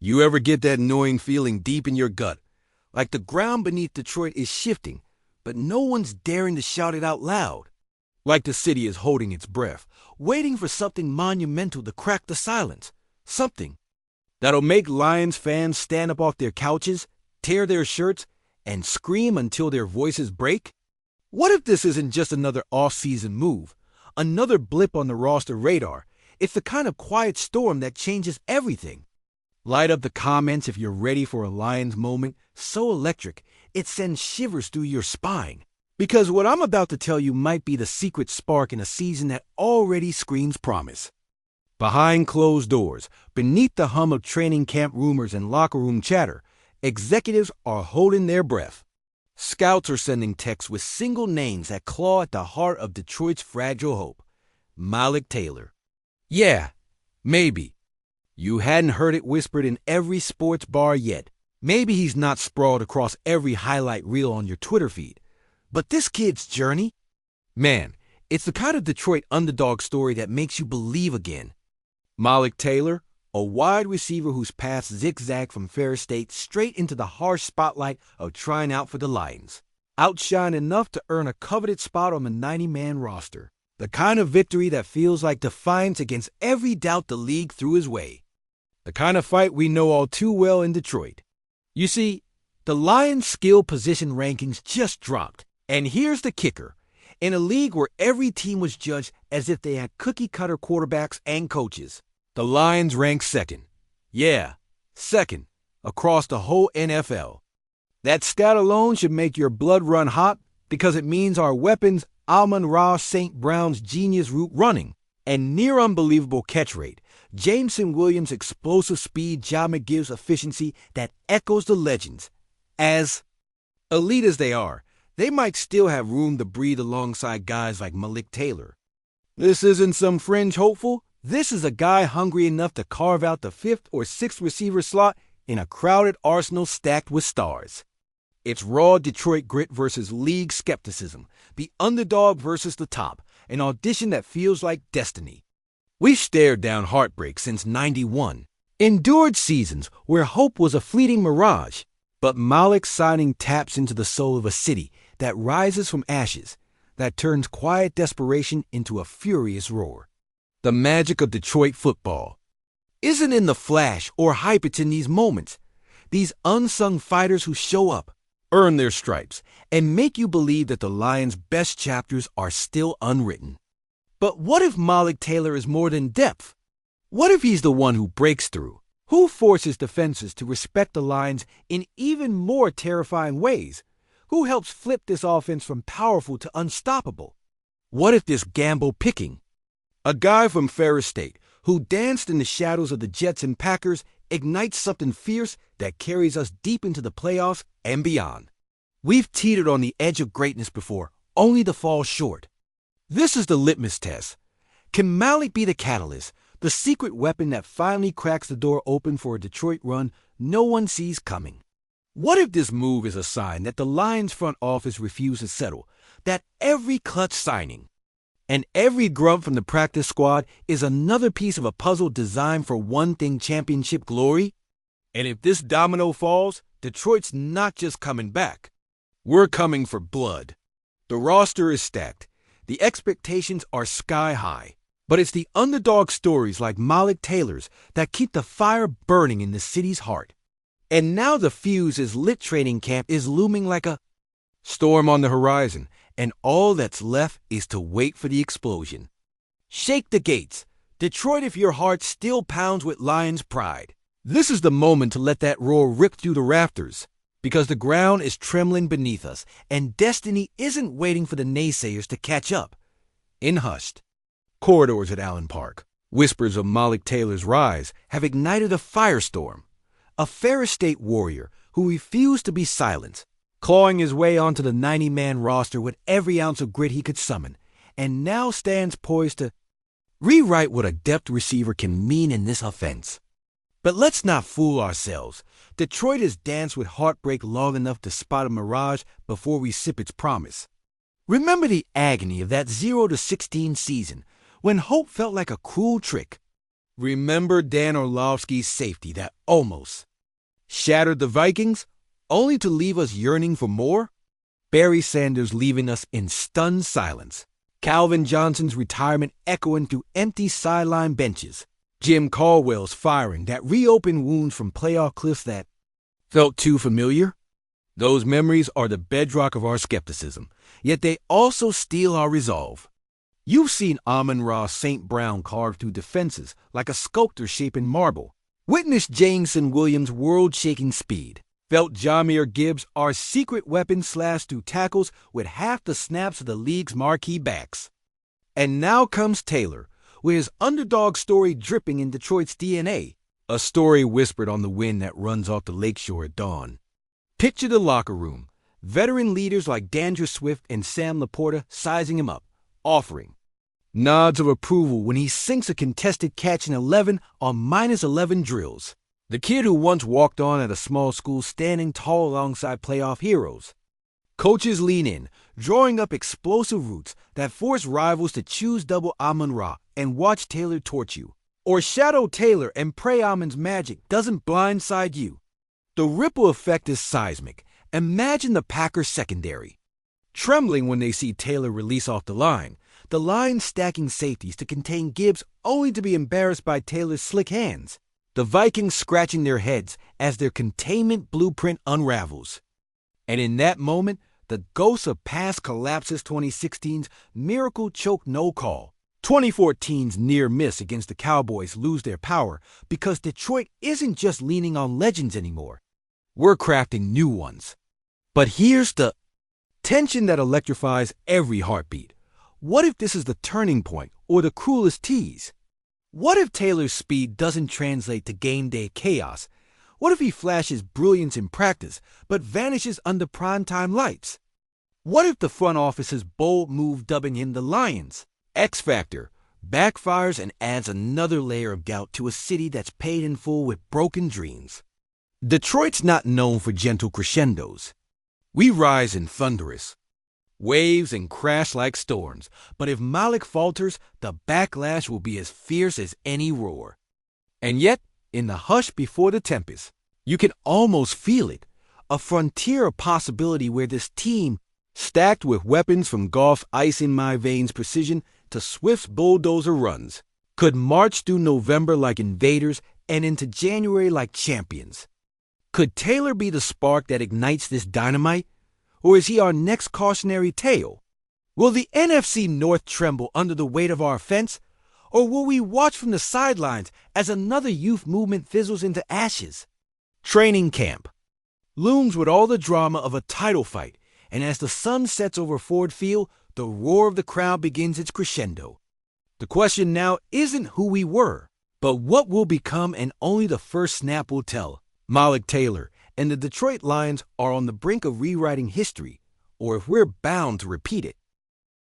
You ever get that annoying feeling deep in your gut, like the ground beneath Detroit is shifting, but no one's daring to shout it out loud? Like the city is holding its breath, waiting for something monumental to crack the silence. Something that'll make Lions fans stand up off their couches, tear their shirts, and scream until their voices break? What if this isn't just another off-season move, another blip on the roster radar? It's the kind of quiet storm that changes everything. Light up the comments if you're ready for a Lions moment so electric it sends shivers through your spine. Because what I'm about to tell you might be the secret spark in a season that already screams promise. Behind closed doors, beneath the hum of training camp rumors and locker room chatter, executives are holding their breath. Scouts are sending texts with single names that claw at the heart of Detroit's fragile hope. Malik Taylor. Yeah, maybe. You hadn't heard it whispered in every sports bar yet. Maybe he's not sprawled across every highlight reel on your Twitter feed. But this kid's journey? Man, it's the kind of Detroit underdog story that makes you believe again. Malik Taylor, a wide receiver whose paths zigzag from Ferris State straight into the harsh spotlight of trying out for the Lions. Outshined enough to earn a coveted spot on the 90-man roster. The kind of victory that feels like defiance against every doubt the league threw his way. The kind of fight we know all too well in Detroit. You see, the Lions' skill position rankings just dropped. And here's the kicker. In a league where every team was judged as if they had cookie-cutter quarterbacks and coaches, the Lions ranked second. Yeah, second, across the whole NFL. That stat alone should make your blood run hot because it means our weapons, Amon-Ra St. Brown's genius route running and near unbelievable catch rate, Jameson Williams' explosive speed, John McGibb's efficiency that echoes the legends. As elite as they are, they might still have room to breathe alongside guys like Malik Taylor. This isn't some fringe hopeful. This is a guy hungry enough to carve out the 5th or 6th receiver slot in a crowded arsenal stacked with stars. It's raw Detroit grit versus league skepticism, the underdog versus the top, an audition that feels like destiny. We've stared down heartbreak since '91, endured seasons where hope was a fleeting mirage, but Malik's signing taps into the soul of a city that rises from ashes, that turns quiet desperation into a furious roar. The magic of Detroit football isn't in the flash or hype, it's in these moments. These unsung fighters who show up, earn their stripes, and make you believe that the Lions' best chapters are still unwritten. But what if Malik Taylor is more than depth? What if he's the one who breaks through? Who forces defenses to respect the Lions in even more terrifying ways? Who helps flip this offense from powerful to unstoppable? What if this gamble picking? A guy from Ferris State who danced in the shadows of the Jets and Packers ignites something fierce that carries us deep into the playoffs and beyond. We've teetered on the edge of greatness before, only to fall short. This is the litmus test. Can Malik be the catalyst, the secret weapon that finally cracks the door open for a Detroit run no one sees coming? What if this move is a sign that the Lions front office refused to settle, that every clutch signing and every grunt from the practice squad is another piece of a puzzle designed for one-thing championship glory? And if this domino falls, Detroit's not just coming back. We're coming for blood. The roster is stacked. The expectations are sky high. But it's the underdog stories like Malik Taylor's that keep the fire burning in the city's heart. And now the fuse is lit. Training camp is looming like a storm on the horizon, and all that's left is to wait for the explosion. Shake the gates. Detroit, if your heart still pounds with Lions pride. This is the moment to let that roar rip through the rafters, because the ground is trembling beneath us, and destiny isn't waiting for the naysayers to catch up. In hushed corridors at Allen Park, whispers of Malik Taylor's rise have ignited a firestorm. A Ferris State warrior who refused to be silenced, clawing his way onto the 90-man roster with every ounce of grit he could summon, and now stands poised to rewrite what a depth receiver can mean in this offense. But let's not fool ourselves. Detroit has danced with heartbreak long enough to spot a mirage before we sip its promise. Remember the agony of that 0-16 season, when hope felt like a cruel trick. Remember Dan Orlovsky's safety that almost shattered the Vikings, only to leave us yearning for more? Barry Sanders leaving us in stunned silence. Calvin Johnson's retirement echoing through empty sideline benches. Jim Caldwell's firing that reopened wounds from playoff cliffs that felt too familiar. Those memories are the bedrock of our skepticism, yet they also steal our resolve. You've seen Amon-Ra St. Brown carved through defenses like a sculptor shaping marble. Witnessed Jameson Williams' world-shaking speed. Felt Jahmyr Gibbs, our secret weapon, slashed through tackles with half the snaps of the league's marquee backs. And now comes Taylor, with his underdog story dripping in Detroit's DNA, a story whispered on the wind that runs off the lakeshore at dawn. Picture the locker room, veteran leaders like Dandre Swift and Sam Laporta sizing him up, offering nods of approval when he sinks a contested catch in 11 on -11 drills. The kid who once walked on at a small school standing tall alongside playoff heroes. Coaches lean in, drawing up explosive routes that force rivals to choose double Amon-Ra and watch Taylor torch you. Or shadow Taylor and pray Amon's magic doesn't blindside you. The ripple effect is seismic. Imagine the Packers secondary trembling when they see Taylor release off the line stacking safeties to contain Gibbs only to be embarrassed by Taylor's slick hands. The Vikings scratching their heads as their containment blueprint unravels. And in that moment, the ghost of past collapses 2016's miracle choke no call. 2014's near miss against the Cowboys lose their power because Detroit isn't just leaning on legends anymore. We're crafting new ones. But here's the tension that electrifies every heartbeat. What if this is the turning point or the cruelest tease? What if Taylor's speed doesn't translate to game day chaos? What if he flashes brilliance in practice but vanishes under primetime lights? What if the front office's bold move dubbing him the Lions X Factor backfires and adds another layer of doubt to a city that's paid in full with broken dreams? Detroit's not known for gentle crescendos. We rise in thunderous waves and crash like storms, but if Malik falters, the backlash will be as fierce as any roar. And yet, in the hush before the tempest, you can almost feel it, a frontier of possibility where this team, stacked with weapons from Goff's ice-in-my-veins precision to Swift's bulldozer runs, could march through November like invaders and into January like champions. Could Taylor be the spark that ignites this dynamite? Or is he our next cautionary tale? Will the NFC North tremble under the weight of our offense? Or will we watch from the sidelines as another youth movement fizzles into ashes? Training camp looms with all the drama of a title fight, and as the sun sets over Ford Field, the roar of the crowd begins its crescendo. The question now isn't who we were, but what we'll become, and only the first snap will tell. Malik Taylor and the Detroit Lions are on the brink of rewriting history, or if we're bound to repeat it.